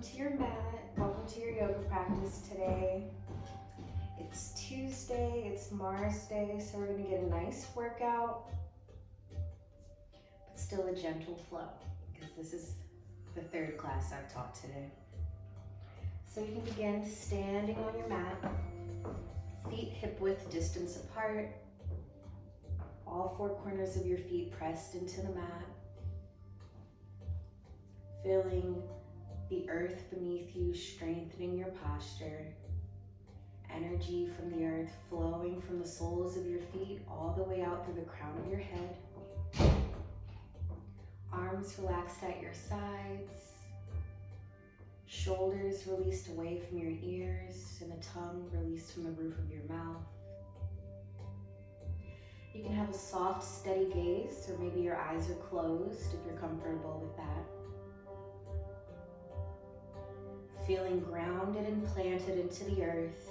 to your mat. Welcome to your yoga practice today. It's Tuesday, it's Mars Day, so we're gonna get a nice workout, but still a gentle flow, because this is the third class I've taught today. So you can begin standing on your mat, feet hip width distance apart, all four corners of your feet pressed into the mat, feeling the earth beneath you strengthening your posture, energy from the earth flowing from the soles of your feet all the way out through the crown of your head. Arms relaxed at your sides, shoulders released away from your ears, and the tongue released from the roof of your mouth. You can have a soft, steady gaze, or maybe your eyes are closed if you're comfortable with that. Feeling grounded and planted into the earth,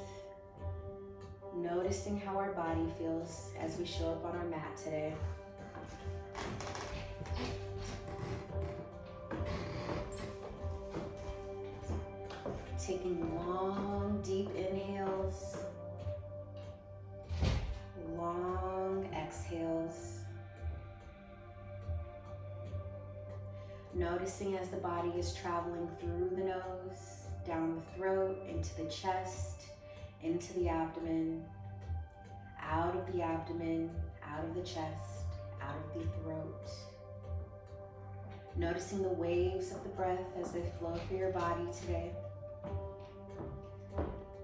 noticing how our body feels as we show up on our mat today. Taking long, deep inhales, long exhales. Noticing as the body is traveling through the nose, down the throat, into the chest, into the abdomen, out of the abdomen, out of the chest, out of the throat. Noticing the waves of the breath as they flow through your body today.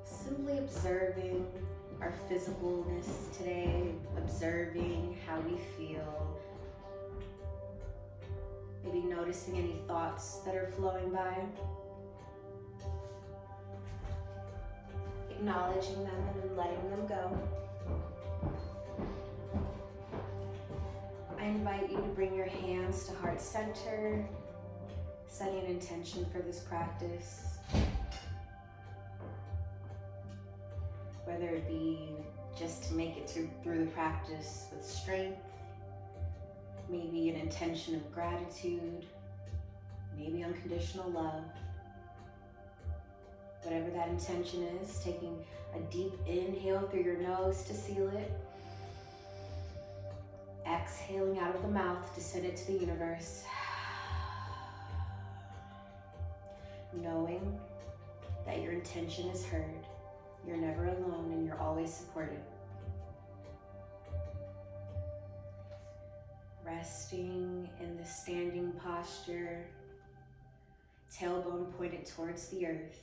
Simply observing our physicalness today, observing how we feel. Maybe noticing any thoughts that are flowing by. Acknowledging them and then letting them go. I invite you to bring your hands to heart center, setting an intention for this practice. Whether it be just to make it through the practice with strength, maybe an intention of gratitude, maybe unconditional love. Whatever that intention is, taking a deep inhale through your nose to seal it. Exhaling out of the mouth to send it to the universe. Knowing that your intention is heard. You're never alone and you're always supported. Resting in the standing posture, tailbone pointed towards the earth.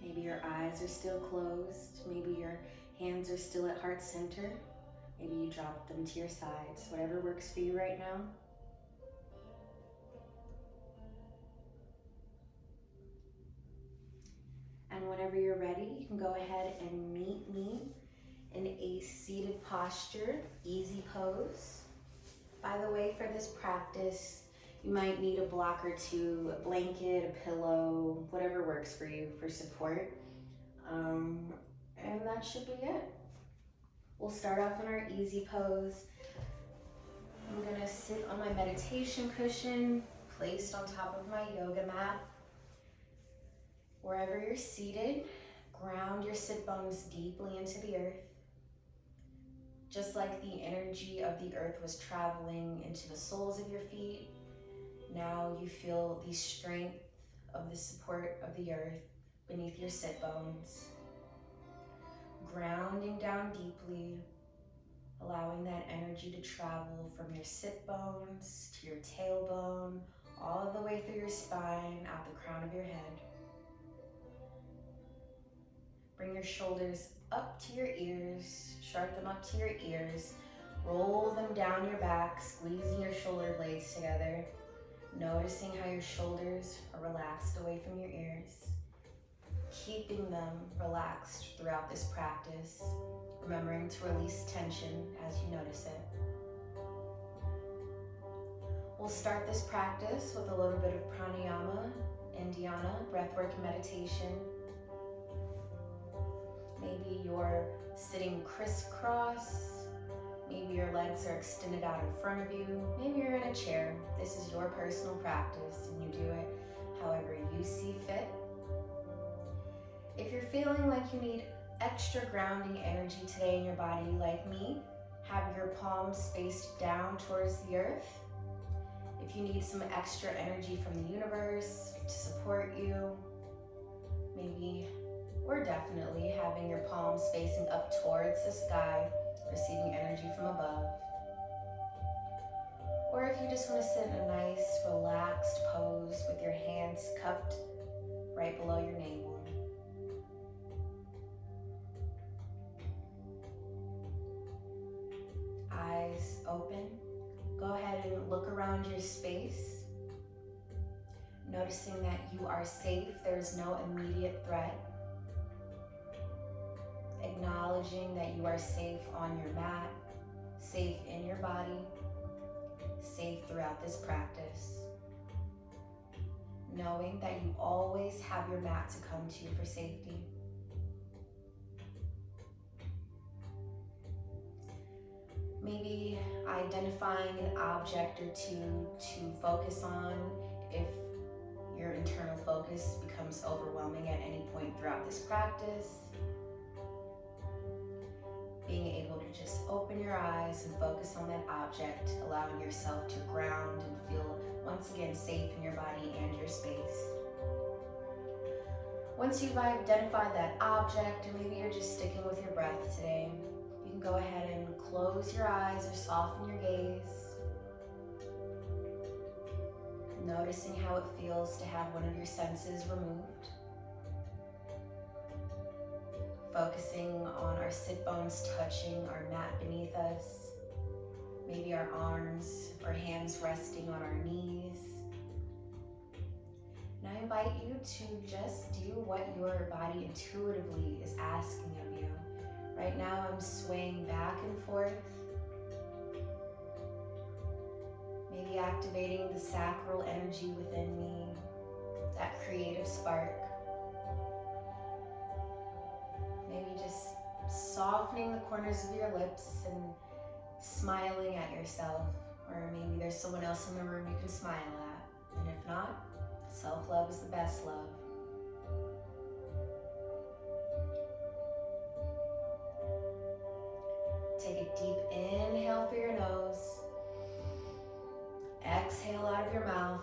Maybe your eyes are still closed. Maybe your hands are still at heart center. Maybe you drop them to your sides. Whatever works for you right now. And whenever you're ready, you can go ahead and meet me in a seated posture, easy pose. By the way, for this practice, you might need a block or two, a blanket, a pillow, whatever works for you for support. And that should be it. We'll start off in our easy pose. I'm gonna sit on my meditation cushion, placed on top of my yoga mat. Wherever you're seated, ground your sit bones deeply into the earth. Just like the energy of the earth was traveling into the soles of your feet, now you feel the strength of the support of the earth beneath your sit bones. Grounding down deeply, allowing that energy to travel from your sit bones to your tailbone, all the way through your spine, out the crown of your head. Bring your shoulders up to your ears, sharp them up to your ears, roll them down your back, squeezing your shoulder blades together, noticing how your shoulders are relaxed away from your ears, keeping them relaxed throughout this practice, remembering to release tension as you notice it. We'll start this practice with a little bit of pranayama, Indiana, breathwork and meditation. Maybe you're sitting crisscross, Maybe your legs are extended out in front of you. Maybe you're in a chair. This is your personal practice and you do it however you see fit. If you're feeling like you need extra grounding energy today in your body, like me, have your palms faced down towards the earth. If you need some extra energy from the universe to support you, maybe, or definitely having your palms facing up towards the sky, receiving energy from above. Or if you just want to sit in a nice, relaxed pose with your hands cupped right below your navel. Eyes open. Go ahead and look around your space, noticing that you are safe. There's no immediate threat. Acknowledging that you are safe on your mat, safe in your body, safe throughout this practice. Knowing that you always have your mat to come to for safety. Maybe identifying an object or two to focus on if your internal focus becomes overwhelming at any point throughout this practice. Being able to just open your eyes and focus on that object, allowing yourself to ground and feel once again safe in your body and your space. Once you've identified that object, or maybe you're just sticking with your breath today, you can go ahead and close your eyes or soften your gaze. Noticing how it feels to have one of your senses removed. Focusing on our sit bones touching our mat beneath us. Maybe our arms or hands resting on our knees. And I invite you to just do what your body intuitively is asking of you. Right now I'm swaying back and forth. Maybe activating the sacral energy within me, that creative spark. Maybe just softening the corners of your lips and smiling at yourself. Or maybe there's someone else in the room you can smile at. And if not, self-love is the best love. Take a deep inhale through your nose. Exhale out of your mouth.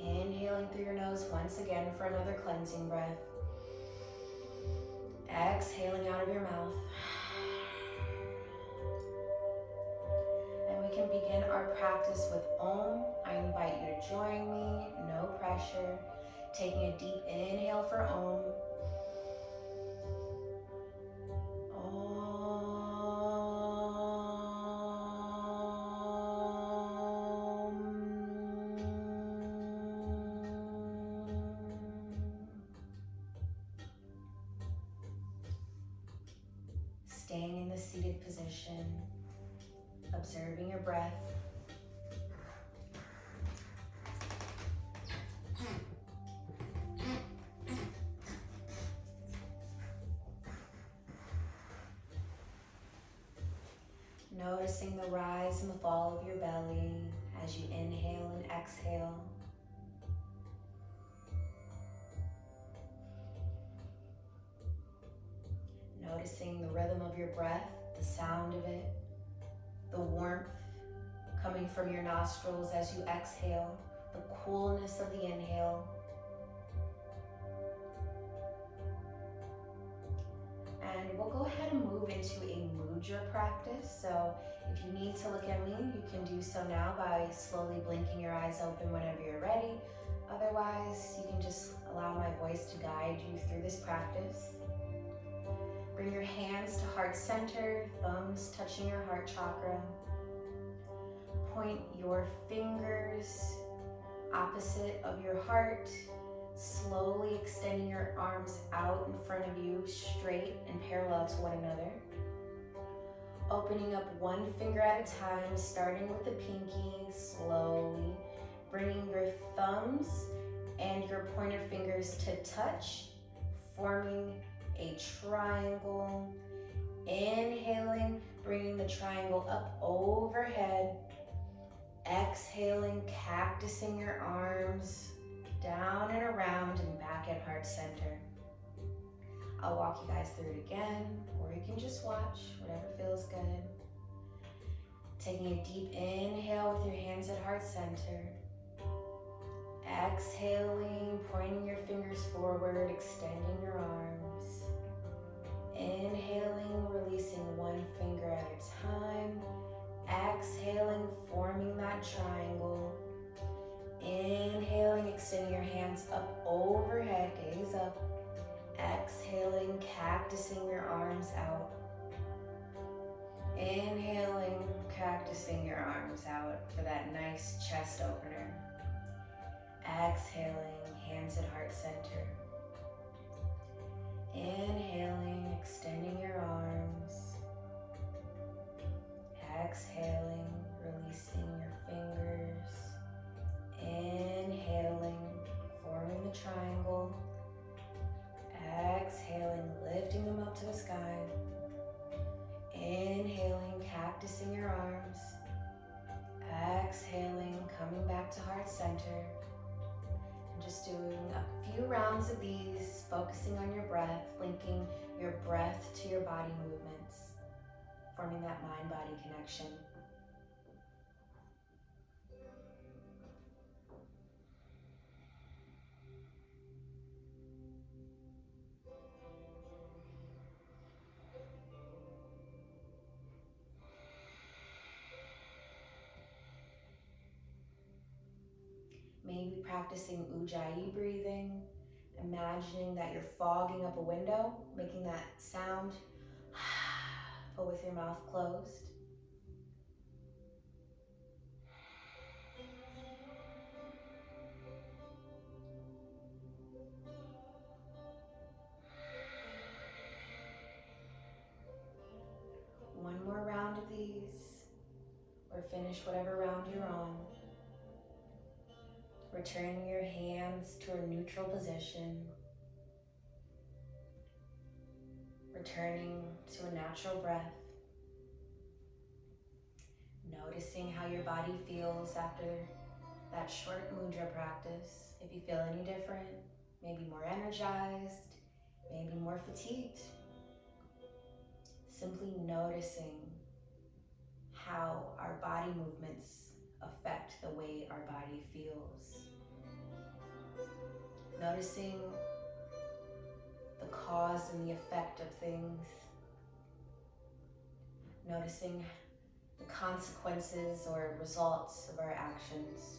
Inhaling through your nose once again for another cleansing breath. Exhaling out of your mouth. And we can begin our practice with Om. I invite you to join me, no pressure. Taking a deep inhale for Om. Staying in the seated position, observing your breath. Noticing the rise and the fall of your belly as you inhale and exhale. Noticing the rhythm of your breath, the sound of it, the warmth coming from your nostrils as you exhale, the coolness of the inhale. And we'll go ahead and move into a mudra practice. So if you need to look at me, you can do so now by slowly blinking your eyes open whenever you're ready. Otherwise, you can just allow my voice to guide you through this practice. Bring your hands to heart center, thumbs touching your heart chakra. Point your fingers opposite of your heart, slowly extending your arms out in front of you, straight and parallel to one another. Opening up one finger at a time, starting with the pinky, slowly bringing your thumbs and your pointer fingers to touch, forming a triangle. Inhaling, bringing the triangle up overhead. Exhaling, cactusing your arms down and around and back at heart center. I'll walk you guys through it again, or you can just watch, whatever feels good. Taking a deep inhale with your hands at heart center. Exhaling, pointing your fingers forward, extending your arms. Inhaling, releasing one finger at a time. Exhaling, forming that triangle. Inhaling, extending your hands up overhead, gaze up. Exhaling, cactusing your arms out. Inhaling, cactusing your arms out for that nice chest opener. Exhaling, hands at heart center. Inhaling, extending your arms. Exhaling, releasing your fingers. Inhaling, forming the triangle. Exhaling, lifting them up to the sky. Inhaling, cactusing your arms. Exhaling, coming back to heart center. And just doing a few rounds of these, focusing on your breath, linking your breath to your body movements, forming that mind-body connection. Maybe practicing Ujjayi breathing, imagining that you're fogging up a window, making that sound, but with your mouth closed. One more round of these, or finish whatever round you're on. Returning your hands to a neutral position. Returning to a natural breath. Noticing how your body feels after that short mudra practice. If you feel any different, maybe more energized, maybe more fatigued. Simply noticing how our body movements affect the way our body feels. Noticing the cause and the effect of things. Noticing the consequences or results of our actions.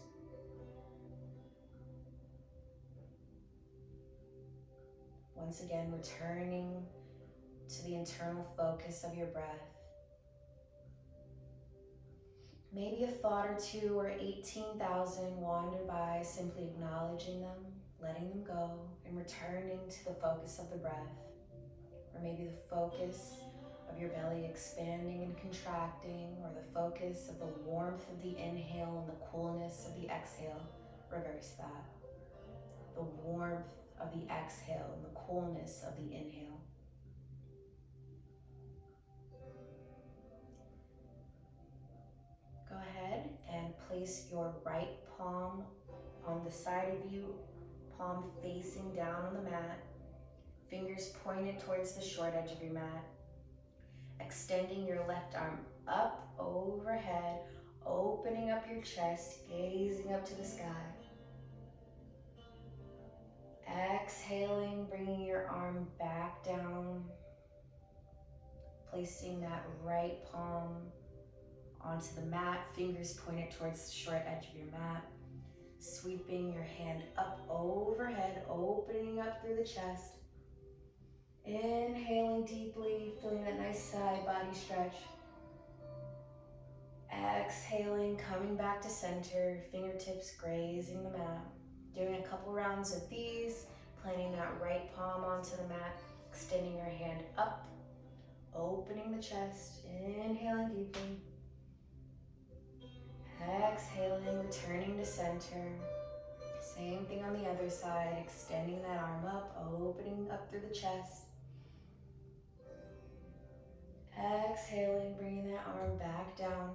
Once again, returning to the internal focus of your breath. Maybe a thought or two or 18,000 wander by, simply acknowledging them, letting them go, and returning to the focus of the breath. Or maybe the focus of your belly expanding and contracting, or the focus of the warmth of the inhale and the coolness of the exhale. Reverse that. The warmth of the exhale and the coolness of the inhale. Go ahead and place your right palm on the side of you, palm facing down on the mat, fingers pointed towards the short edge of your mat. Extending your left arm up overhead, opening up your chest, gazing up to the sky. Exhaling, bringing your arm back down, placing that right palm onto the mat, fingers pointed towards the short edge of your mat. Sweeping your hand up overhead, opening up through the chest. Inhaling deeply, feeling that nice side body stretch. Exhaling, coming back to center, fingertips grazing the mat. Doing a couple rounds of these, planting that right palm onto the mat, extending your hand up, opening the chest, inhaling deeply. Exhaling, returning to center. Same thing on the other side, extending that arm up, opening up through the chest. Exhaling, bringing that arm back down.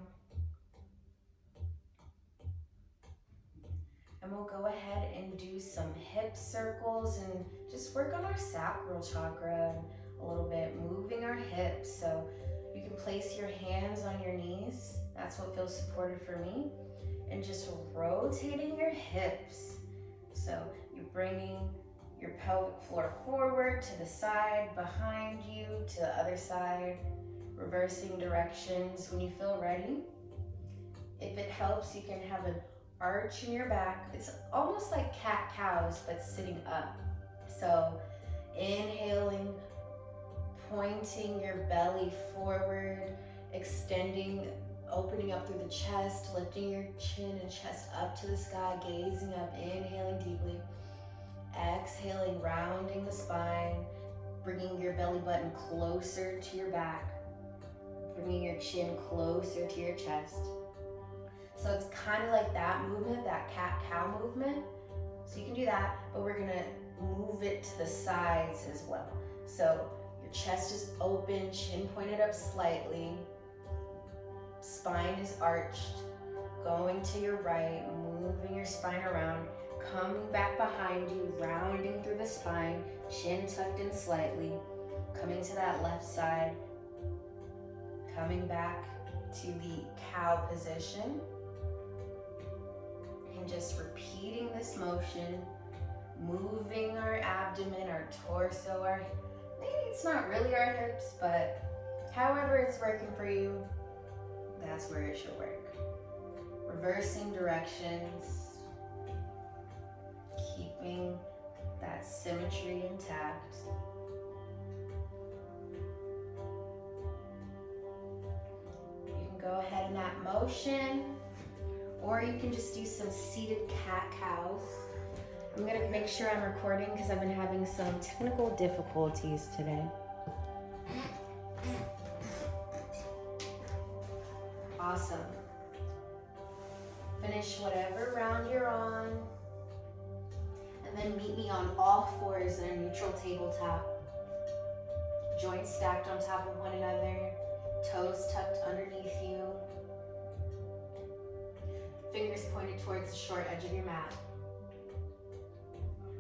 And we'll go ahead and do some hip circles and just work on our sacral chakra a little bit, moving our hips. So you can place your hands on your knees. That's what feels supportive for me. And just rotating your hips. So you're bringing your pelvic floor forward, to the side, behind you, to the other side, reversing directions when you feel ready. If it helps, you can have an arch in your back. It's almost like cat-cows, but sitting up. So inhaling, pointing your belly forward, extending, opening up through the chest, lifting your chin and chest up to the sky, gazing up, inhaling deeply. Exhaling, rounding the spine, bringing your belly button closer to your back, bringing your chin closer to your chest. So it's kind of like that movement, that cat-cow movement. So you can do that, but we're gonna move it to the sides as well. So your chest is open, chin pointed up slightly, spine is arched, going to your right, moving your spine around, coming back behind you, rounding through the spine, chin tucked in slightly, coming to that left side, coming back to the cow position, and just repeating this motion, moving our abdomen, our torso, maybe it's not really our hips, but however it's working for you, that's where it should work. Reversing directions, keeping that symmetry intact. You can go ahead in that motion, or you can just do some seated cat-cows. I'm gonna make sure I'm recording because I've been having some technical difficulties today. Awesome. Finish whatever round you're on. And then meet me on all fours in a neutral tabletop. Joints stacked on top of one another. Toes tucked underneath you. Fingers pointed towards the short edge of your mat.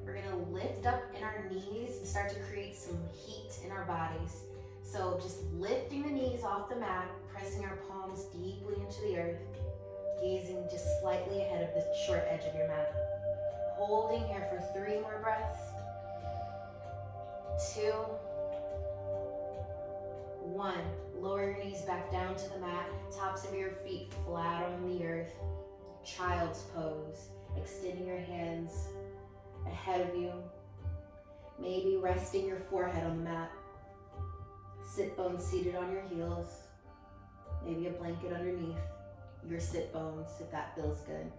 We're gonna lift up in our knees and start to create some heat in our bodies. So just lifting the knees off the mat, pressing our palms deeply into the earth, gazing just slightly ahead of the short edge of your mat. Holding here for 3 more breaths. 2, 1. Lower your knees back down to the mat, tops of your feet flat on the earth. Child's pose, extending your hands ahead of you, maybe resting your forehead on the mat. Sit bones seated on your heels, maybe a blanket underneath your sit bones if that feels good.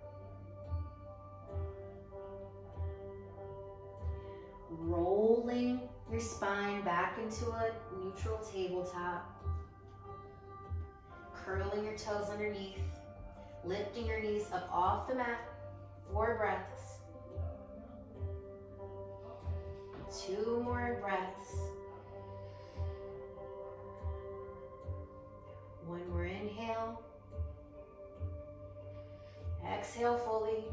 Rolling your spine back into a neutral tabletop, curling your toes underneath, lifting your knees up off the mat. 4 breaths. 2 more breaths. 1 more inhale. Exhale fully.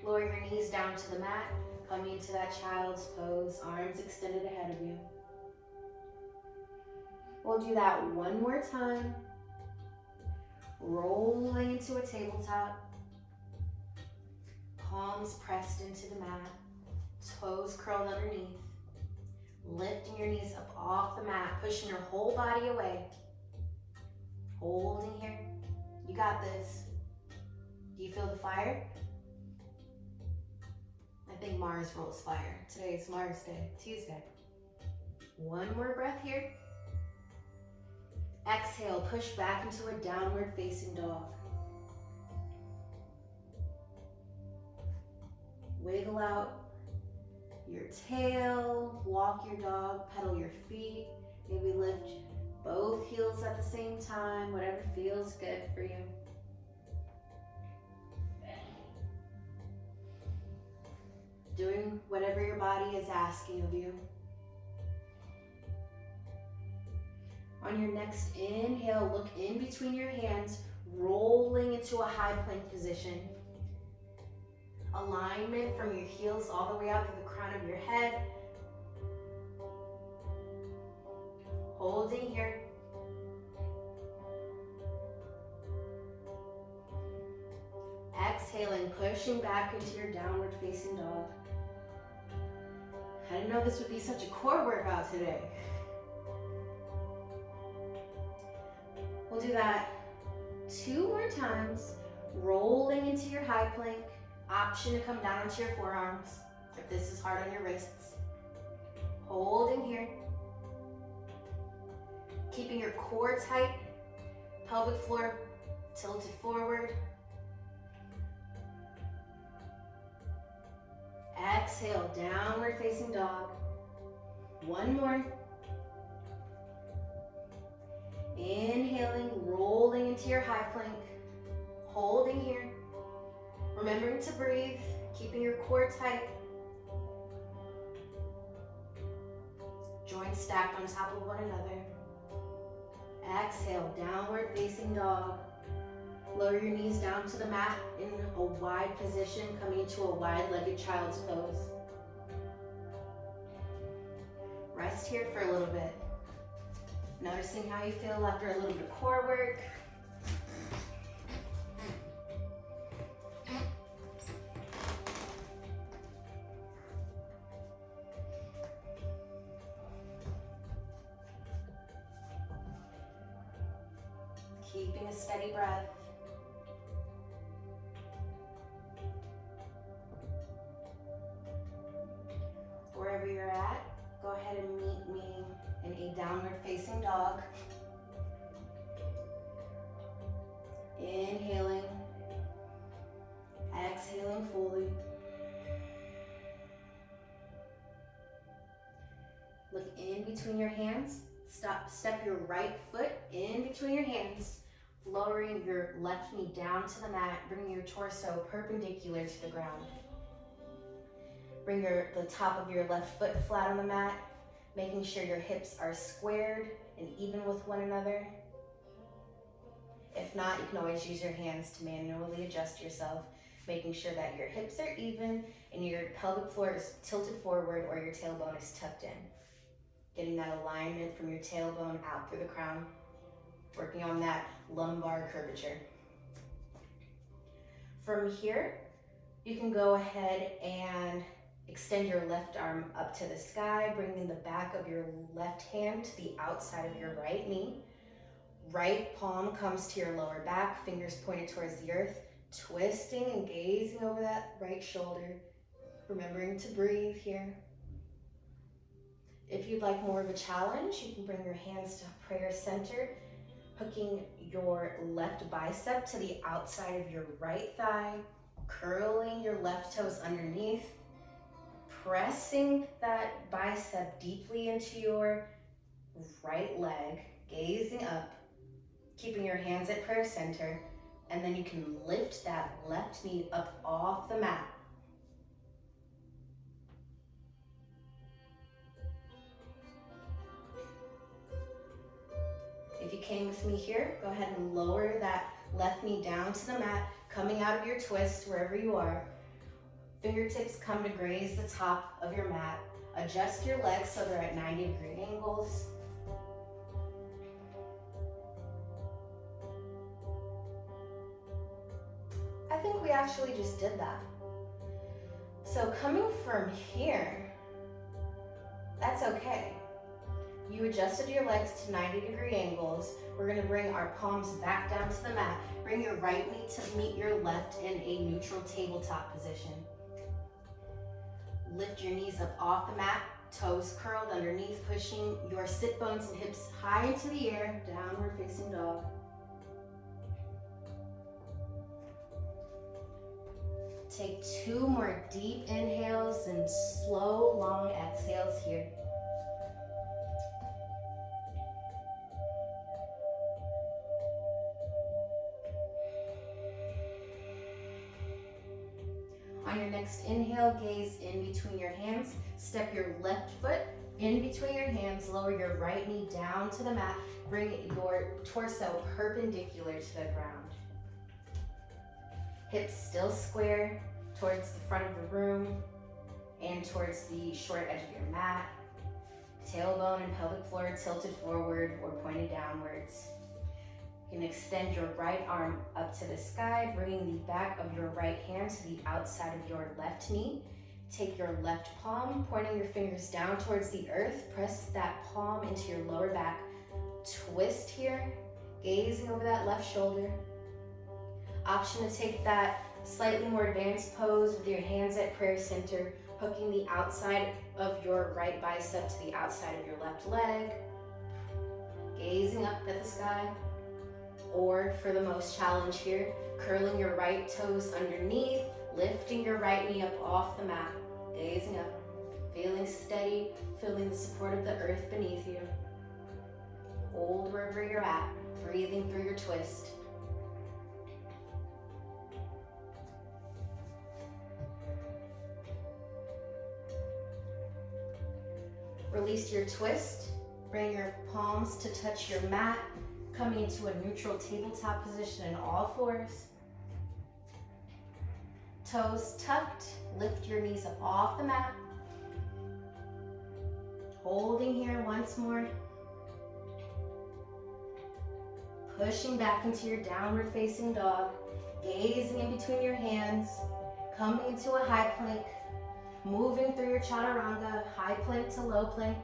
Lower your knees down to the mat, coming into that child's pose, arms extended ahead of you. We'll do that 1 more time. Rolling into a tabletop. Palms pressed into the mat, toes curled underneath. Lifting your knees up off the mat, pushing your whole body away. Holding here. You got this. Do you feel the fire? I think Mars rolls fire. Today is Mars Day, Tuesday. 1 more breath here. Exhale, push back into a downward facing dog. Wiggle out your tail, walk your dog, pedal your feet. Maybe lift both heels at the same time, whatever feels good for you. Doing whatever your body is asking of you. On your next inhale, look in between your hands, rolling into a high plank position. Alignment from your heels all the way out to the crown of your head. Holding here. Exhaling, pushing back into your downward facing dog. I didn't know this would be such a core workout today. We'll do that 2 more times, rolling into your high plank. Option to come down onto your forearms if this is hard on your wrists. Holding here. Keeping your core tight, pelvic floor tilted forward. Exhale, downward facing dog. 1 more. Inhaling, rolling into your high plank. Holding here. Remembering to breathe, keeping your core tight. Joints stacked on top of one another. Exhale, downward facing dog. Lower your knees down to the mat in a wide position, coming into a wide-legged child's pose. Rest here for a little bit. Noticing how you feel after a little bit of core work. Keeping a steady breath. Wherever you're at, go ahead and meet me in a downward facing dog. Inhaling, exhaling fully. Look in between your hands. Step your right foot in between your hands, lowering your left knee down to the mat, bringing your torso perpendicular to the ground. Bring the top of your left foot flat on the mat, making sure your hips are squared and even with one another. If not, you can always use your hands to manually adjust yourself, making sure that your hips are even and your pelvic floor is tilted forward or your tailbone is tucked in. Getting that alignment from your tailbone out through the crown, working on that lumbar curvature. From here, you can go ahead and extend your left arm up to the sky, bringing the back of your left hand to the outside of your right knee. Right palm comes to your lower back, fingers pointed towards the earth, twisting and gazing over that right shoulder, remembering to breathe here. If you'd like more of a challenge, you can bring your hands to prayer center, hooking your left bicep to the outside of your right thigh, curling your left toes underneath, pressing that bicep deeply into your right leg, gazing up, keeping your hands at prayer center, and then you can lift that left knee up off the mat. If you came with me here, go ahead and lower that left knee down to the mat, coming out of your twist wherever you are. Fingertips come to graze the top of your mat. Adjust your legs so they're at 90-degree angles. I think we actually just did that. So coming from here, that's okay. You adjusted your legs to 90-degree angles. We're gonna bring our palms back down to the mat. Bring your right knee to meet your left in a neutral tabletop position. Lift your knees up off the mat, toes curled underneath, pushing your sit bones and hips high into the air, downward facing dog. Take 2 more deep inhales and slow, long exhales here. On your next inhale, gaze in between your hands. Step your left foot in between your hands. Lower your right knee down to the mat. Bring your torso perpendicular to the ground. Hips still square towards the front of the room and towards the short edge of your mat. Tailbone and pelvic floor tilted forward or pointed downwards. You can extend your right arm up to the sky, bringing the back of your right hand to the outside of your left knee. Take your left palm, pointing your fingers down towards the earth. Press that palm into your lower back. Twist here, gazing over that left shoulder. Option to take that slightly more advanced pose with your hands at prayer center, hooking the outside of your right bicep to the outside of your left leg, gazing up at the sky. Or for the most challenge here, curling your right toes underneath, lifting your right knee up off the mat, gazing up, feeling steady, feeling the support of the earth beneath you. Hold wherever you're at, breathing through your twist. Release your twist, bring your palms to touch your mat, coming into a neutral tabletop position in all fours. Toes tucked, lift your knees up off the mat. Holding here once more. Pushing back into your downward facing dog, gazing in between your hands, coming into a high plank, moving through your chaturanga, high plank to low plank.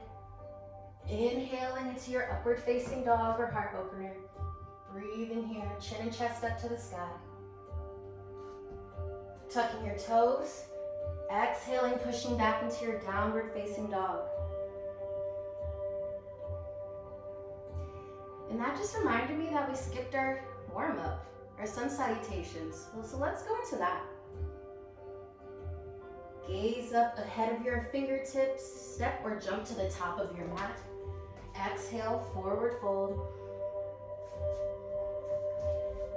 Inhaling into your upward facing dog or heart opener. Breathing here, chin and chest up to the sky. Tucking your toes. Exhaling, pushing back into your downward facing dog. And that just reminded me that we skipped our warm up, our sun salutations. Well, so let's go into that. Gaze up ahead of your fingertips. Step or jump to the top of your mat. Exhale, forward fold.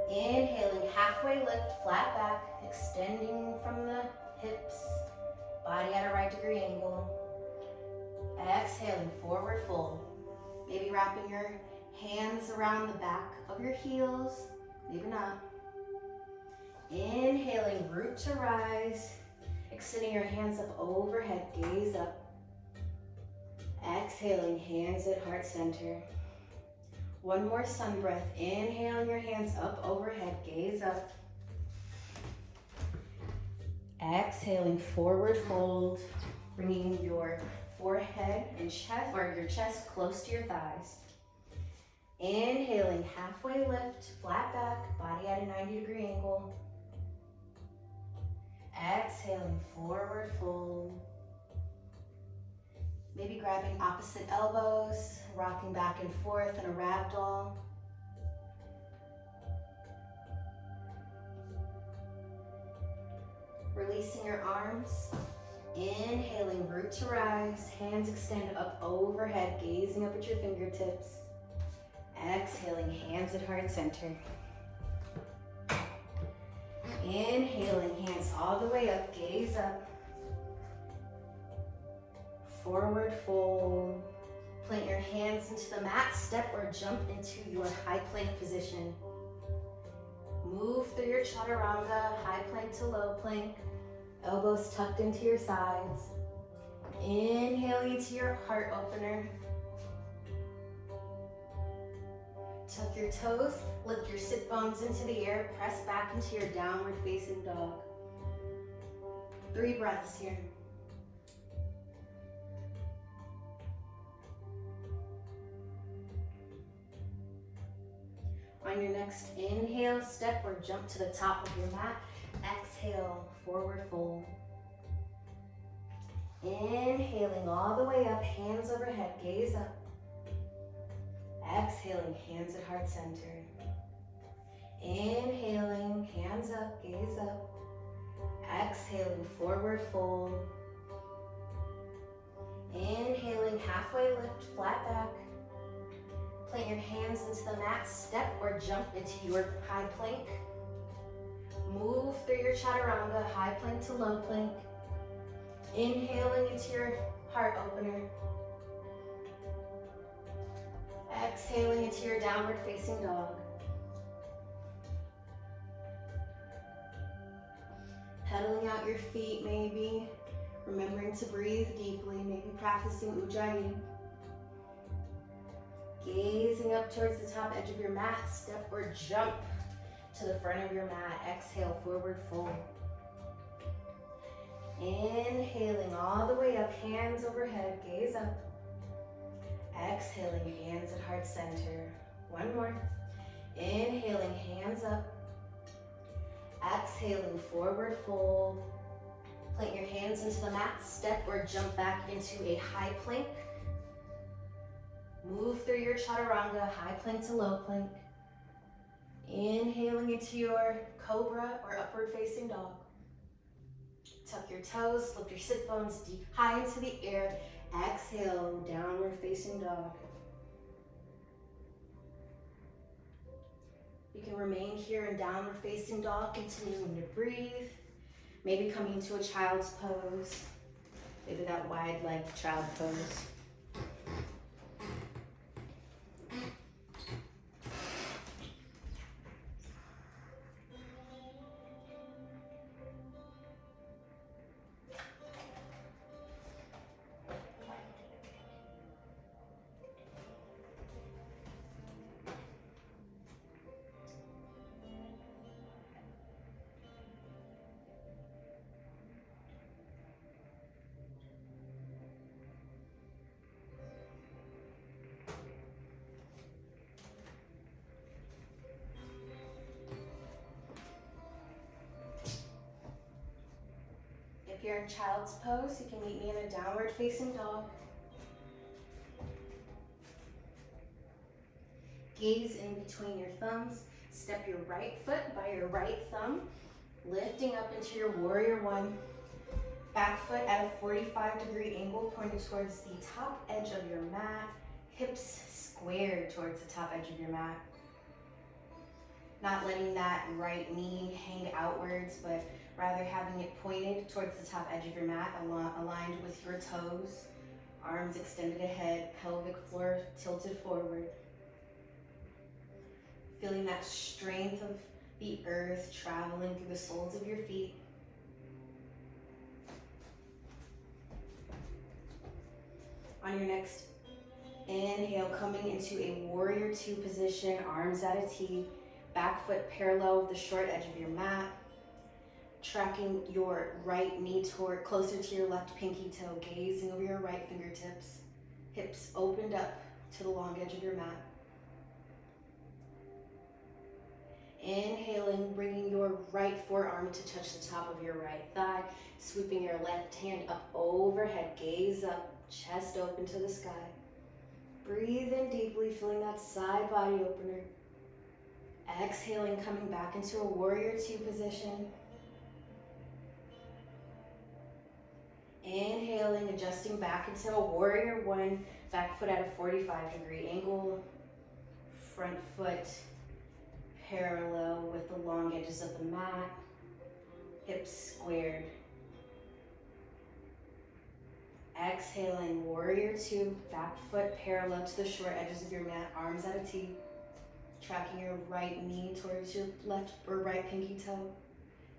Inhaling, halfway lift, flat back, extending from the hips, body at a right degree angle. Exhaling, forward fold. Maybe wrapping your hands around the back of your heels, maybe not. Inhaling, root to rise, extending your hands up overhead, gaze up. Exhaling, hands at heart center. One more sun breath. Inhaling your hands up overhead, gaze up. Exhaling, forward fold, bringing your forehead and chest, or your chest close to your thighs. Inhaling, halfway lift, flat back, body at a 90-degree angle. Exhaling, forward fold. Maybe grabbing opposite elbows, rocking back and forth in a ragdoll. Releasing your arms. Inhaling, root to rise, hands extend up overhead, gazing up at your fingertips. Exhaling, hands at heart center. Inhaling, hands all the way up, gaze up. Forward fold. Plant your hands into the mat, step or jump into your high plank position. Move through your chaturanga, high plank to low plank. Elbows tucked into your sides. Inhaling into your heart opener. Tuck your toes, lift your sit bones into the air, press back into your downward facing dog. 3 breaths here. On your next inhale, step or jump to the top of your mat. Exhale, forward fold. Inhaling all the way up, hands overhead, gaze up. Exhaling, hands at heart center. Inhaling, hands up, gaze up. Exhaling, forward fold. Inhaling, halfway lift, flat back. Plant your hands into the mat, step or jump into your high plank. Move through your chaturanga, high plank to low plank. Inhaling into your heart opener. Exhaling into your downward facing dog. Pedaling out your feet maybe. Remembering to breathe deeply, maybe practicing Ujjayi. Gazing up towards the top edge of your mat, step or jump to the front of your mat. Exhale, forward fold. Inhaling all the way up, hands overhead, gaze up. Exhaling, hands at heart center. One more. Inhaling, hands up. Exhaling, forward fold. Plant your hands into the mat, step or jump back into a high plank. Move through your chaturanga, high plank to low plank. Inhaling into your cobra or upward facing dog. Tuck your toes, lift your sit bones deep, high into the air. Exhale, downward facing dog. You can remain here in downward facing dog, continuing to breathe. Maybe coming into a child's pose. Maybe that wide leg child pose. If you're in child's pose, you can meet me in a downward facing dog. Gaze in between your thumbs. Step your right foot by your right thumb, lifting up into your warrior one. Back foot at a 45-degree angle, pointed towards the top edge of your mat. Hips squared towards the top edge of your mat. Not letting that right knee hang outwards, but rather having it pointed towards the top edge of your mat, aligned with your toes, arms extended ahead, pelvic floor tilted forward. Feeling that strength of the earth traveling through the soles of your feet. On your next inhale, coming into a warrior two position, arms at a T, back foot parallel with the short edge of your mat. Tracking your right knee toward closer to your left pinky toe, gazing over your right fingertips, hips opened up to the long edge of your mat. Inhaling, bringing your right forearm to touch the top of your right thigh, sweeping your left hand up overhead, gaze up, chest open to the sky. Breathe in deeply, feeling that side body opener. Exhaling, coming back into a warrior two position. Inhaling, adjusting back into a warrior one, back foot at a 45-degree angle, front foot parallel with the long edges of the mat, hips squared. Exhaling, warrior two, back foot parallel to the short edges of your mat, arms at a T, tracking your right knee towards your left or right pinky toe,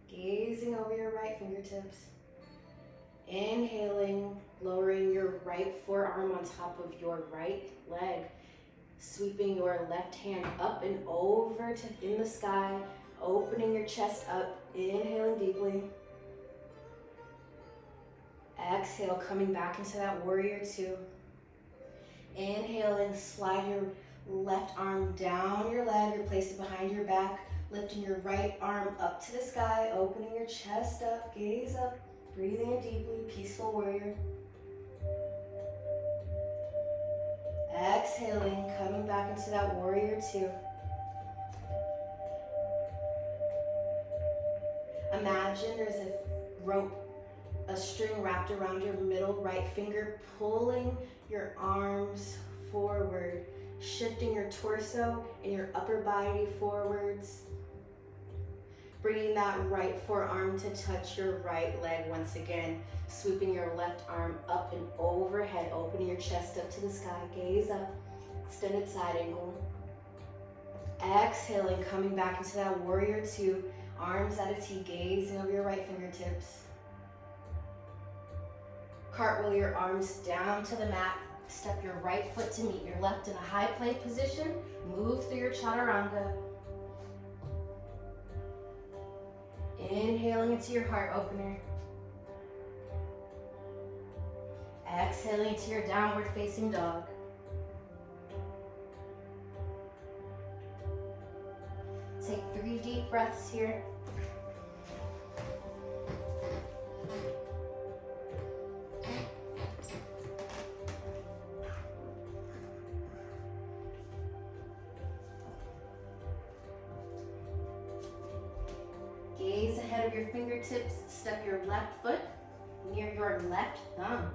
gazing over your right fingertips. Inhaling, lowering your right forearm on top of your right leg, sweeping your left hand up and over to in the sky, opening your chest up, inhaling deeply. Exhale, coming back into that warrior two. Inhaling, slide your left arm down your leg, replace it behind your back, lifting your right arm up to the sky, opening your chest up, gaze up. Breathing in deeply, peaceful warrior. Exhaling, coming back into that warrior two. Imagine there's a rope, a string wrapped around your middle right finger, pulling your arms forward, shifting your torso and your upper body forwards. Bringing that right forearm to touch your right leg once again. Sweeping your left arm up and overhead, opening your chest up to the sky, gaze up, extended side angle. Exhaling, coming back into that warrior two, arms at a T, gazing over your right fingertips. Cartwheel your arms down to the mat, step your right foot to meet your left in a high plank position, move through your chaturanga. Inhaling into your heart opener. Exhaling into your downward facing dog. Take 3 deep breaths here. Gaze ahead of your fingertips, step your left foot near your left thumb.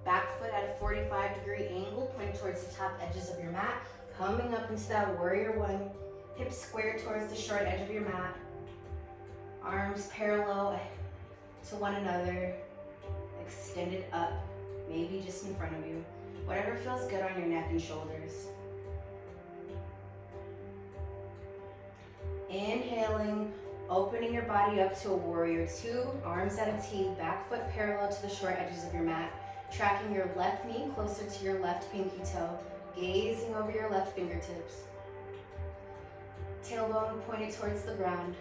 Back foot at a 45-degree angle, pointing towards the top edges of your mat. Coming up into that warrior one. Hips square towards the short edge of your mat. Arms parallel to one another. Extended up, maybe just in front of you. Whatever feels good on your neck and shoulders. Inhaling, opening your body up to a warrior two, arms at a T, back foot parallel to the short edges of your mat. Tracking your left knee closer to your left pinky toe. Gazing over your left fingertips. Tailbone pointed towards the ground.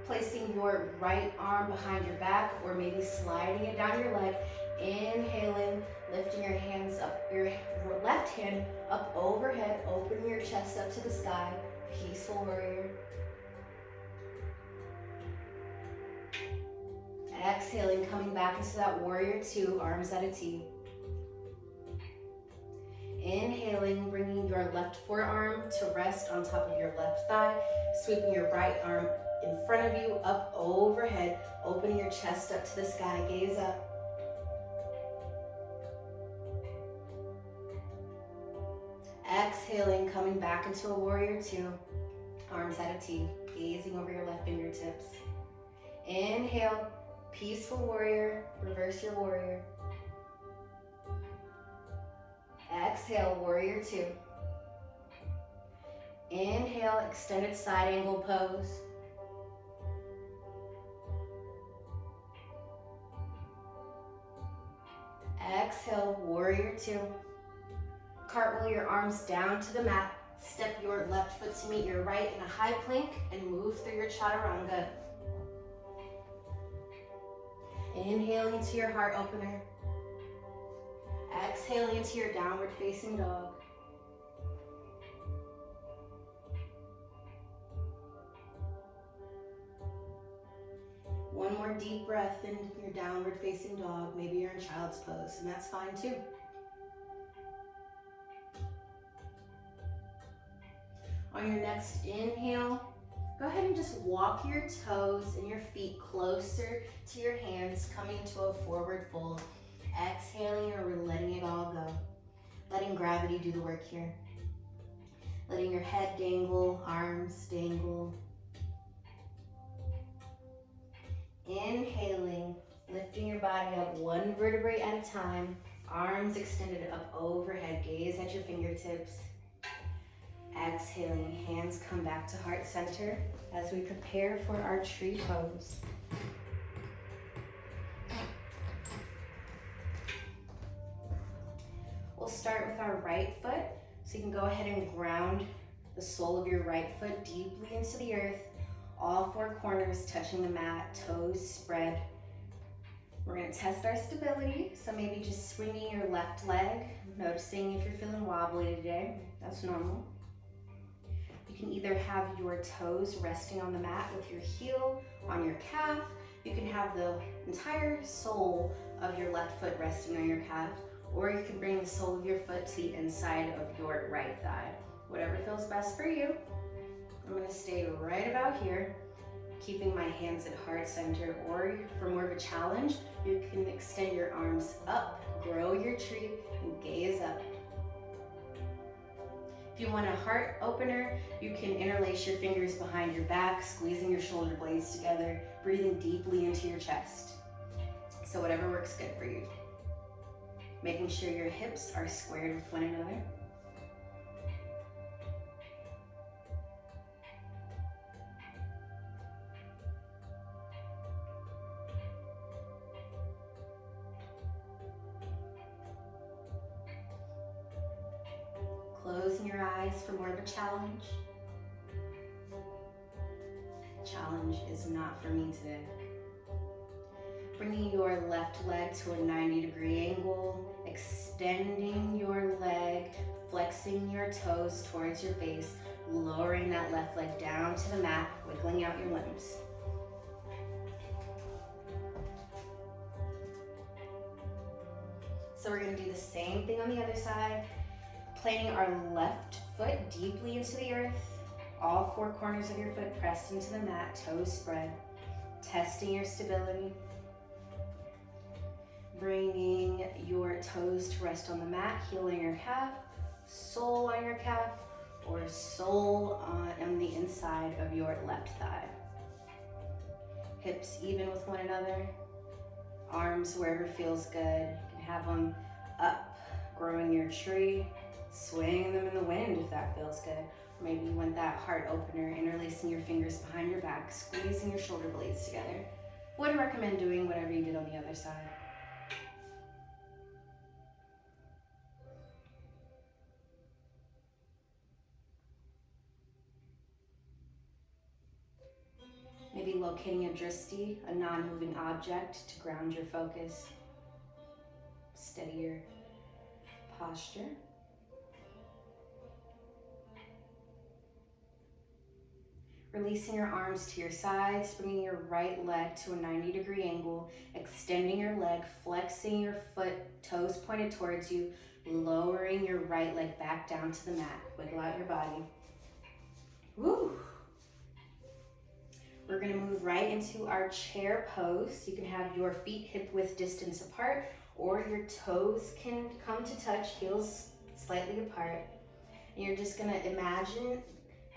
Placing your right arm behind your back or maybe sliding it down your leg. Inhaling, lifting your hands up, your left hand up overhead, opening your chest up to the sky. Peaceful warrior. Exhaling, coming back into that warrior two, arms at a T. Inhaling, bringing your left forearm to rest on top of your left thigh, sweeping your right arm in front of you, up overhead, opening your chest up to the sky, gaze up. Exhaling, coming back into a warrior two, arms at a T, gazing over your left fingertips. Inhale, peaceful warrior, reverse your warrior. Exhale, warrior two. Inhale, extended side angle pose. Exhale, warrior two. Cartwheel your arms down to the mat. Step your left foot to meet your right in a high plank and move through your chaturanga. Inhaling into your heart opener. Exhaling into your downward facing dog. One more deep breath in your downward facing dog. Maybe you're in child's pose, and that's fine too. On your next inhale, go ahead and just walk your toes and your feet closer to your hands, coming to a forward fold. Exhaling, or letting it all go. Letting gravity do the work here. Letting your head dangle, arms dangle. Inhaling, lifting your body up one vertebrae at a time. Arms extended up overhead, gaze at your fingertips. Exhaling, hands come back to heart center as we prepare for our tree pose. We'll start with our right foot, so you can go ahead and ground the sole of your right foot deeply into the earth, all four corners touching the mat, toes spread. We're gonna test our stability, so maybe just swinging your left leg, noticing if you're feeling wobbly today, that's normal. You can either have your toes resting on the mat with your heel on your calf. You can have the entire sole of your left foot resting on your calf, or you can bring the sole of your foot to the inside of your right thigh. Whatever feels best for you. I'm gonna stay right about here, keeping my hands at heart center, or for more of a challenge, you can extend your arms up, grow your tree, and gaze up. If If you want a heart opener, you can interlace your fingers behind your back, squeezing your shoulder blades together, breathing deeply into your chest. So whatever works good for you. Making sure your hips are squared with one another. Closing your eyes for more of a challenge. Challenge is not for me today. Bringing your left leg to a 90-degree angle, extending your leg, flexing your toes towards your face, lowering that left leg down to the mat, wiggling out your limbs. So we're gonna do the same thing on the other side, planting our left foot deeply into the earth, all four corners of your foot pressed into the mat, toes spread, testing your stability. Bringing your toes to rest on the mat, heel on your calf, sole on your calf, or sole on the inside of your left thigh. Hips even with one another, arms wherever feels good. You can have them up, growing your tree, swaying them in the wind if that feels good. Or maybe you want that heart opener, interlacing your fingers behind your back, squeezing your shoulder blades together. Would recommend doing whatever you did on the other side. Maybe locating a drishti, a non-moving object, to ground your focus. Steady your posture. Releasing your arms to your sides, bringing your right leg to a 90-degree angle, extending your leg, flexing your foot, toes pointed towards you, lowering your right leg back down to the mat. Wiggle out your body. Woo! We're gonna move right into our chair pose. You can have your feet hip-width distance apart, or your toes can come to touch, heels slightly apart. And you're just gonna imagine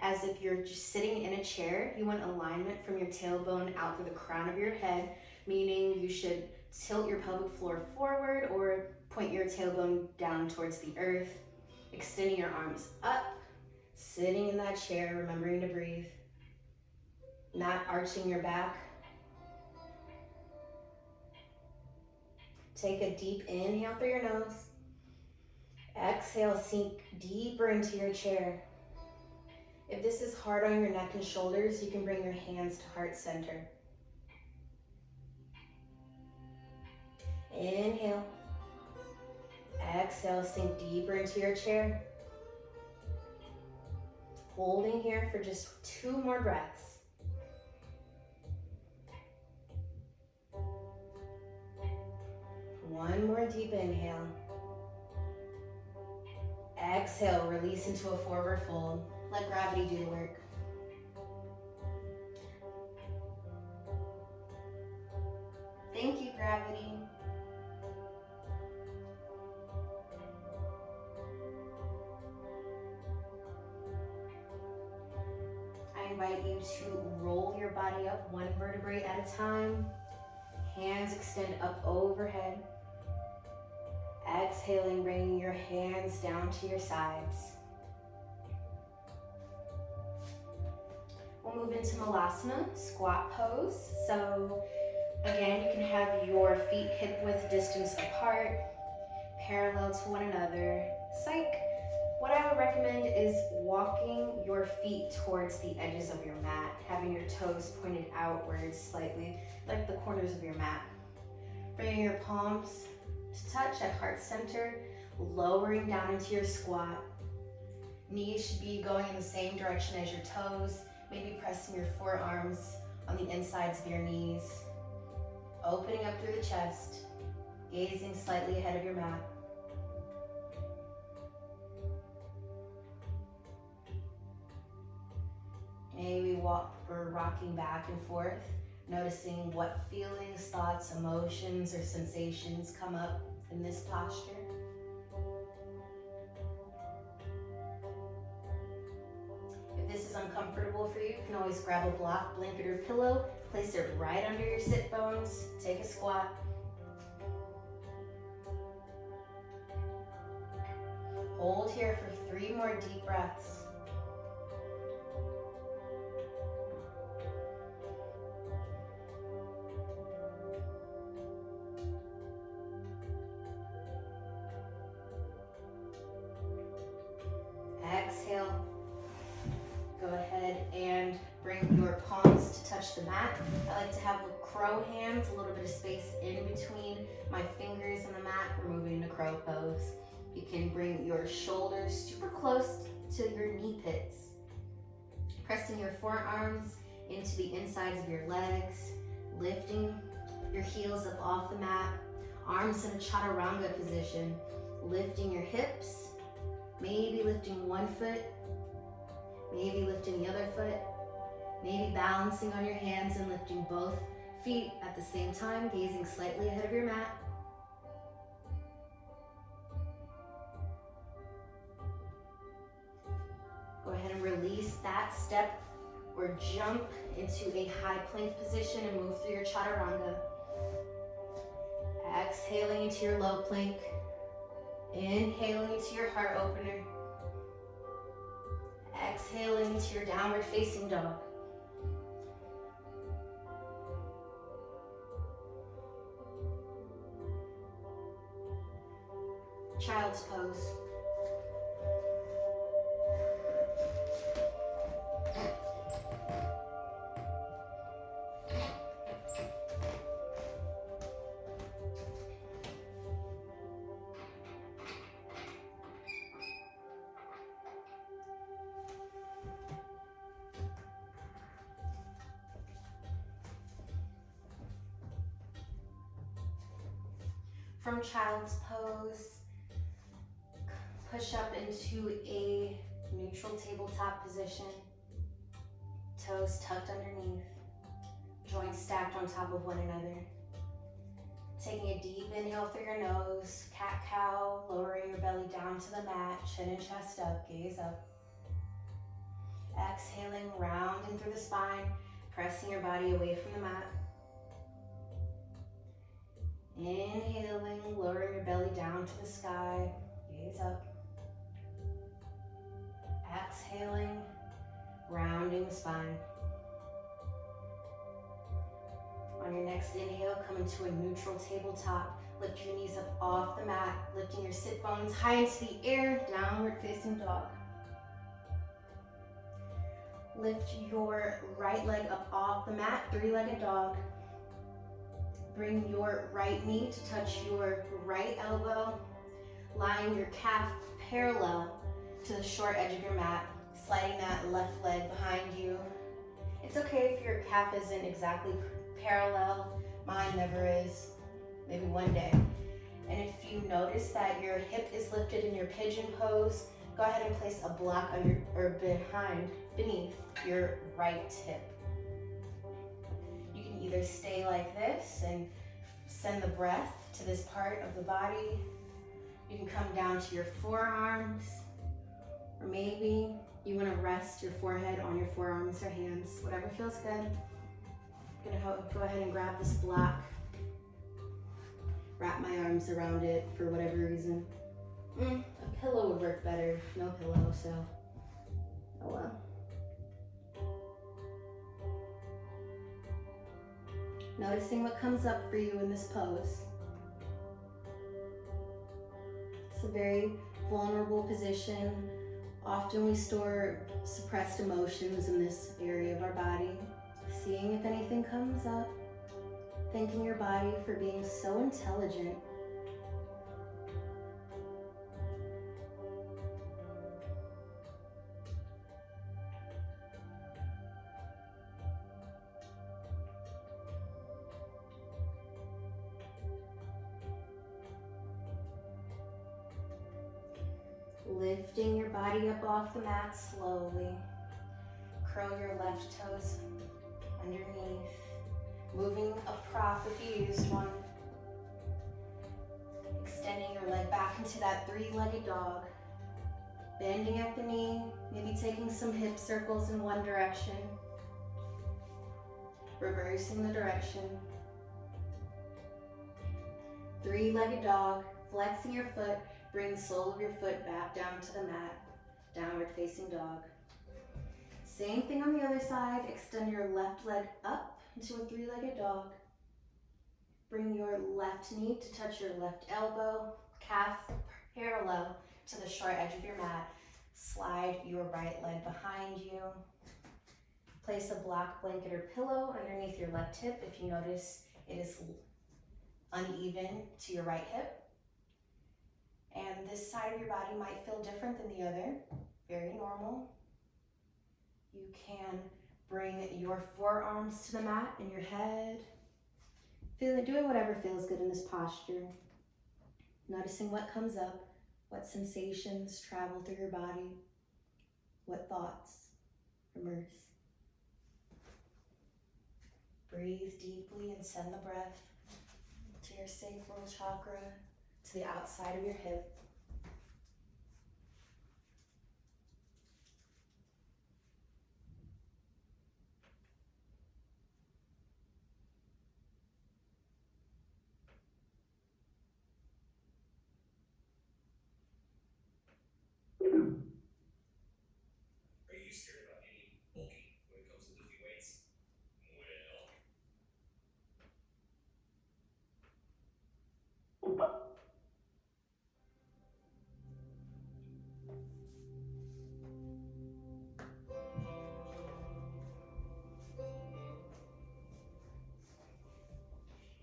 as if you're just sitting in a chair. You want alignment from your tailbone out through the crown of your head, meaning you should tilt your pelvic floor forward or point your tailbone down towards the earth, extending your arms up, sitting in that chair, remembering to breathe. Not arching your back. Take a deep inhale through your nose. Exhale, sink deeper into your chair. If this is hard on your neck and shoulders, you can bring your hands to heart center. Inhale. Exhale, sink deeper into your chair. Holding here for just 2 more breaths. One more deep inhale. Exhale, release into a forward fold. Let gravity do the work. Thank you, gravity. I invite you to roll your body up 1 vertebrae at a time. Hands extend up overhead. Exhaling, bringing your hands down to your sides. We'll move into Malasana, squat pose. So again, you can have your feet hip-width distance apart, parallel to one another. Psych. What I would recommend is walking your feet towards the edges of your mat, having your toes pointed outwards slightly, like the corners of your mat. Bringing your palms to touch at heart center, lowering down into your squat. Knees should be going in the same direction as your toes, maybe pressing your forearms on the insides of your knees. Opening up through the chest, gazing slightly ahead of your mat. Maybe rocking back and forth, noticing what feelings, thoughts, emotions, or sensations come up in this posture. this is uncomfortable for you, you can always grab a block, blanket, or pillow, place it right under your sit bones, take a squat. Hold here for 3 more deep breaths. Exhale. Go ahead and bring your palms to touch the mat. I like to have crow hands, a little bit of space in between my fingers and the mat. We're moving to crow pose. You can bring your shoulders super close to your knee pits. Pressing your forearms into the insides of your legs, lifting your heels up off the mat, arms in a chaturanga position, lifting your hips, maybe lifting one foot, maybe lifting the other foot, maybe balancing on your hands and lifting both feet at the same time, gazing slightly ahead of your mat. Go ahead and release that step or jump into a high plank position and move through your chaturanga. Exhaling into your low plank. Inhaling into your heart opener. Exhaling into your downward facing dog. Child's pose. From child's pose, push up into a neutral tabletop position, toes tucked underneath, joints stacked on top of one another. Taking a deep inhale through your nose, cat-cow, lowering your belly down to the mat, chin and chest up, gaze up. Exhaling, rounding through the spine, pressing your body away from the mat. Inhaling, lowering your belly down to the sky, gaze up. Exhaling, rounding the spine. On your next inhale, come into a neutral tabletop. Lift your knees up off the mat, lifting your sit bones high into the air, downward facing dog. Lift your right leg up off the mat, 3-legged dog. Bring your right knee to touch your right elbow, lying your calf parallel to the short edge of your mat, sliding that left leg behind you. It's okay if your calf isn't exactly parallel. Mine never is, maybe one day. And if you notice that your hip is lifted in your pigeon pose, go ahead and place a block under or beneath your right hip. You can either stay like this and send the breath to this part of the body. You can come down to your forearms, or maybe you want to rest your forehead on your forearms or hands, whatever feels good. I'm gonna go ahead and grab this block, wrap my arms around it for whatever reason. A pillow would work better, no pillow, so oh well. Noticing what comes up for you in this pose. It's a very vulnerable position. Often we store suppressed emotions in this area of our body. Seeing if anything comes up. Thanking your body for being so intelligent. Lifting your body up off the mat slowly. Curl your left toes underneath. Moving a prop if you used one. Extending your leg back into that 3-legged dog. Bending at the knee, maybe taking some hip circles in one direction. Reversing the direction. Three-legged dog, flexing your foot, bring the sole of your foot back down to the mat. Downward facing dog. Same thing on the other side, extend your left leg up into a three-legged dog. Bring your left knee to touch your left elbow, calf parallel to the short edge of your mat. Slide your right leg behind you. Place a black blanket or pillow underneath your left hip if you notice it is uneven to your right hip. And this side of your body might feel different than the other, very normal. You can bring your forearms to the mat and your head. Doing whatever feels good in this posture. Noticing what comes up, what sensations travel through your body, what thoughts emerge. Breathe deeply and send the breath to your sacral chakra, to the outside of your hip. Are you scared about any bulking when it comes to lifting weights? Well,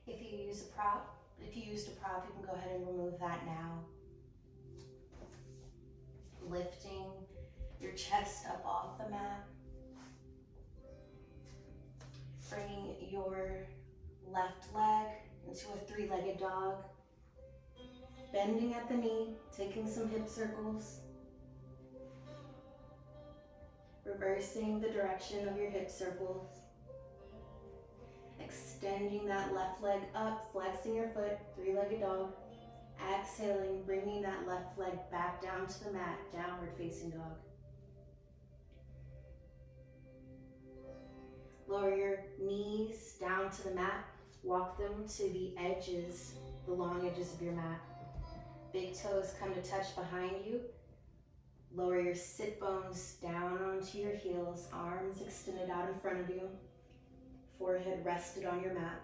if you used a prop, you can go ahead and remove that now. Lifting your chest up off the mat. Bringing your left leg into a three-legged dog. Bending at the knee, taking some hip circles. Reversing the direction of your hip circles. Extending that left leg up, flexing your foot, three-legged dog. Exhaling, bringing that left leg back down to the mat, downward facing dog. Lower your knees down to the mat. Walk them to the edges, the long edges of your mat. Big toes come to touch behind you. Lower your sit bones down onto your heels, arms extended out in front of you. Forehead rested on your mat.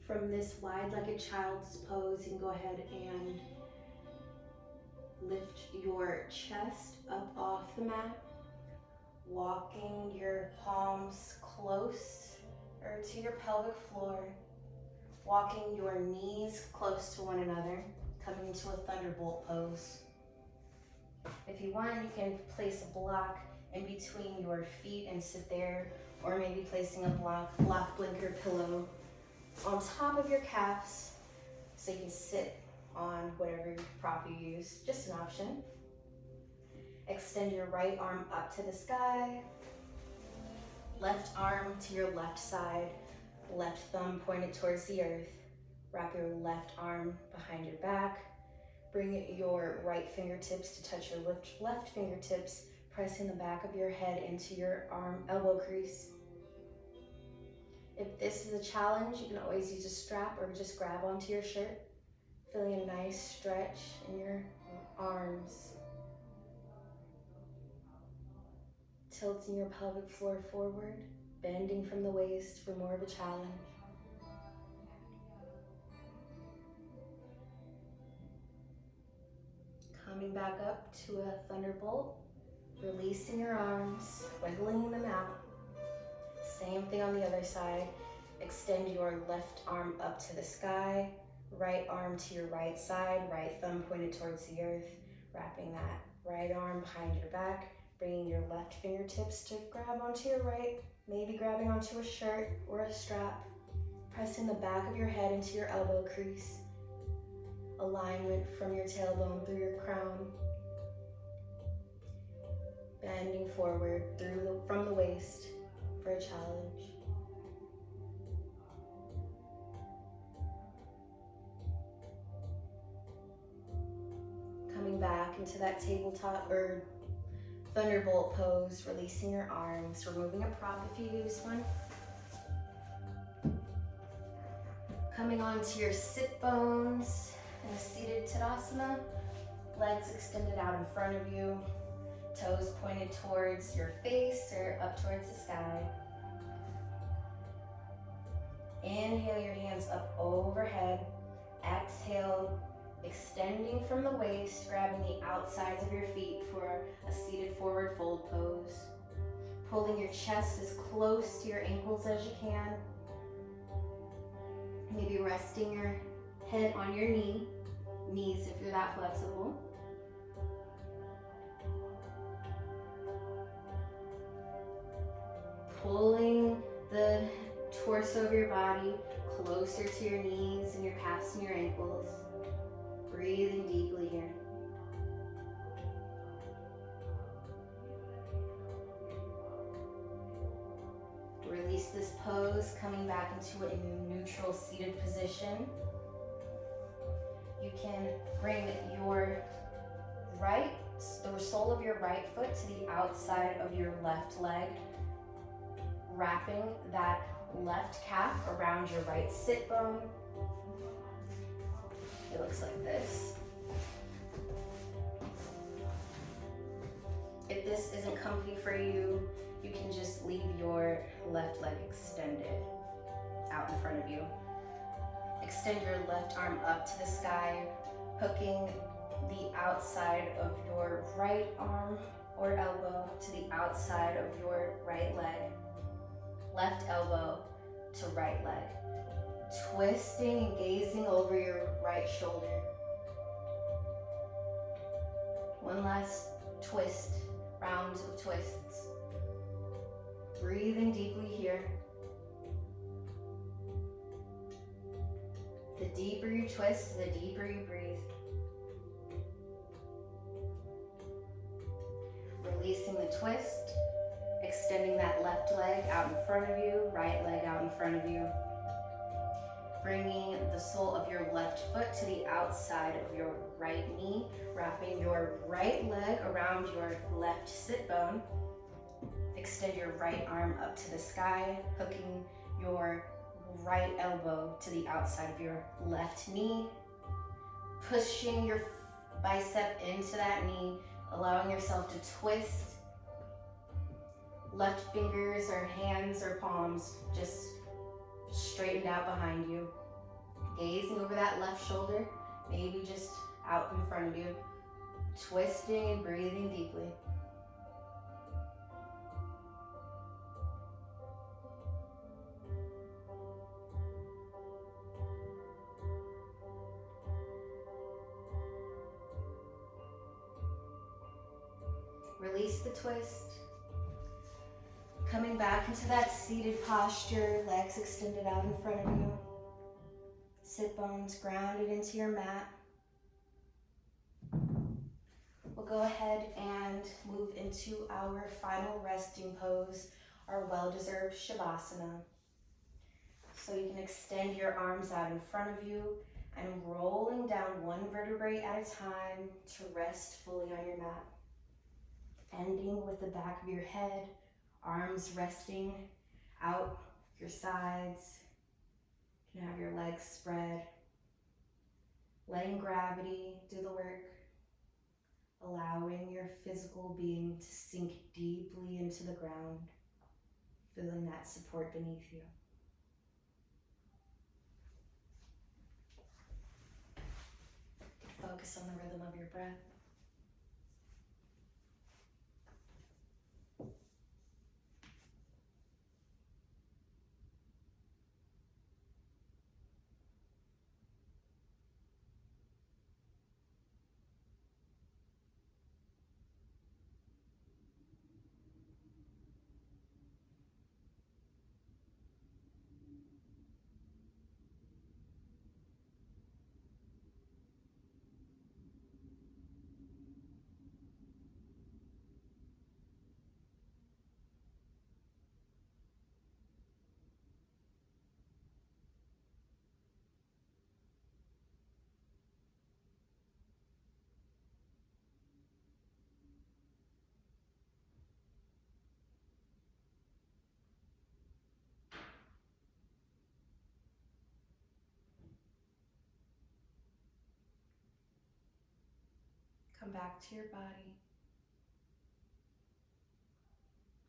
From this wide-legged child's pose, you can go ahead and lift your chest up off the mat, walking your palms close to your pelvic floor, walking your knees close to one another, coming into a thunderbolt pose. If you want, you can place a block in between your feet and sit there, or maybe placing a block blanket pillow on top of your calves so you can sit on whatever prop you use, just an option. Extend your right arm up to the sky, left arm to your left side, left thumb pointed towards the earth. Wrap your left arm behind your back. Bring your right fingertips to touch your left fingertips, pressing the back of your head into your elbow crease. If this is a challenge, you can always use a strap or just grab onto your shirt, feeling a nice stretch in your arms. Tilting your pelvic floor forward, bending from the waist for more of a challenge. Coming back up to a thunderbolt, releasing your arms, wiggling them out. Same thing on the other side. Extend your left arm up to the sky, right arm to your right side, right thumb pointed towards the earth, wrapping that right arm behind your back, bringing your left fingertips to grab onto your right, maybe grabbing onto a shirt or a strap, pressing the back of your head into your elbow crease, alignment from your tailbone through your crown, bending forward from the waist for a challenge. Coming back into that tabletop or thunderbolt pose, releasing your arms, removing a prop if you use one. Coming onto your sit bones in a seated Tadasana, legs extended out in front of you, toes pointed towards your face or up towards the sky. Inhale your hands up overhead. Exhale, extending from the waist, grabbing the outsides of your feet for a seated forward fold pose. Pulling your chest as close to your ankles as you can. Maybe resting your head on your knees if you're that flexible. Pulling the torso of your body closer to your knees and your calves and your ankles. Breathing deeply here. Release this pose, coming back into a neutral seated position. You can bring your the sole of your right foot to the outside of your left leg, wrapping that left calf around your right sit bone. It looks like this. If this isn't comfy for you, you can just leave your left leg extended out in front of you. Extend your left arm up to the sky, hooking the outside of your right arm or elbow to the outside of your right leg. Left elbow to right leg. Twisting and gazing over your right shoulder. One last twist, rounds of twists. Breathing deeply here. The deeper you twist, the deeper you breathe. Releasing the twist, extending that left leg out in front of you, right leg out in front of you. Bringing the sole of your left foot to the outside of your right knee, wrapping your right leg around your left sit bone. Extend your right arm up to the sky, hooking your right elbow to the outside of your left knee, pushing your bicep into that knee, allowing yourself to twist. Left fingers or hands or palms just straightened out behind you. Gazing over that left shoulder, maybe just out in front of you. Twisting and breathing deeply. Release the twist. Coming back into that seated posture, legs extended out in front of you. Sit bones grounded into your mat. We'll go ahead and move into our final resting pose, our well-deserved Shavasana. So you can extend your arms out in front of you and rolling down one vertebrae at a time to rest fully on your mat. Ending with the back of your head, arms resting out your sides. You can have your legs spread. Letting gravity do the work. Allowing your physical being to sink deeply into the ground. Feeling that support beneath you. Focus on the rhythm of your breath. Come back to your body.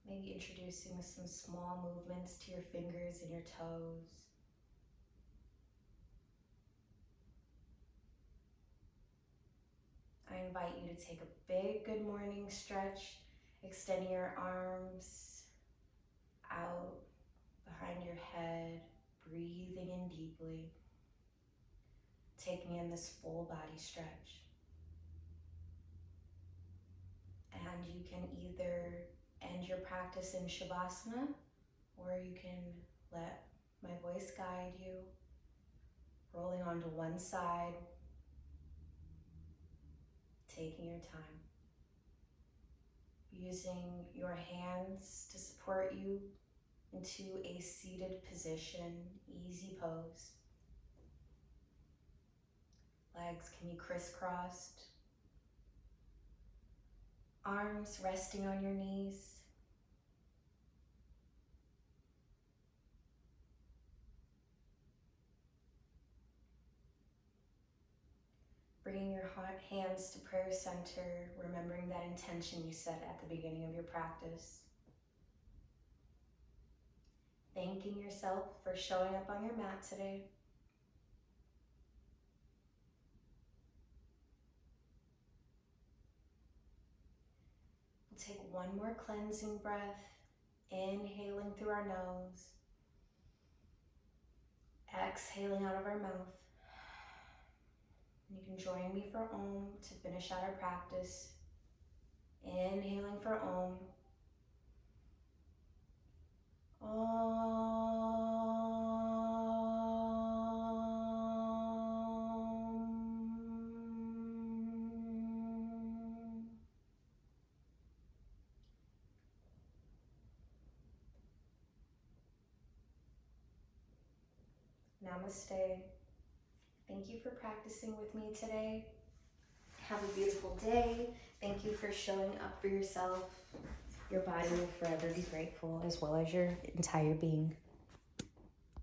Maybe introducing some small movements to your fingers and your toes. I invite you to take a big good morning stretch, extending your arms out behind your head, breathing in deeply, taking in this full body stretch. And you can either end your practice in Shavasana, or you can let my voice guide you, rolling onto one side, taking your time. Using your hands to support you into a seated position, easy pose. Legs can be crisscrossed. Arms resting on your knees. Bringing your hands to prayer center, remembering that intention you set at the beginning of your practice. Thanking yourself for showing up on your mat today. We'll take one more cleansing breath, inhaling through our nose, exhaling out of our mouth. You can join me for Om to finish out our practice. Inhaling for Om. Namaste. Thank you for practicing with me today. Have a beautiful day. Thank you for showing up for yourself. Your body will forever be grateful, as well as your entire being.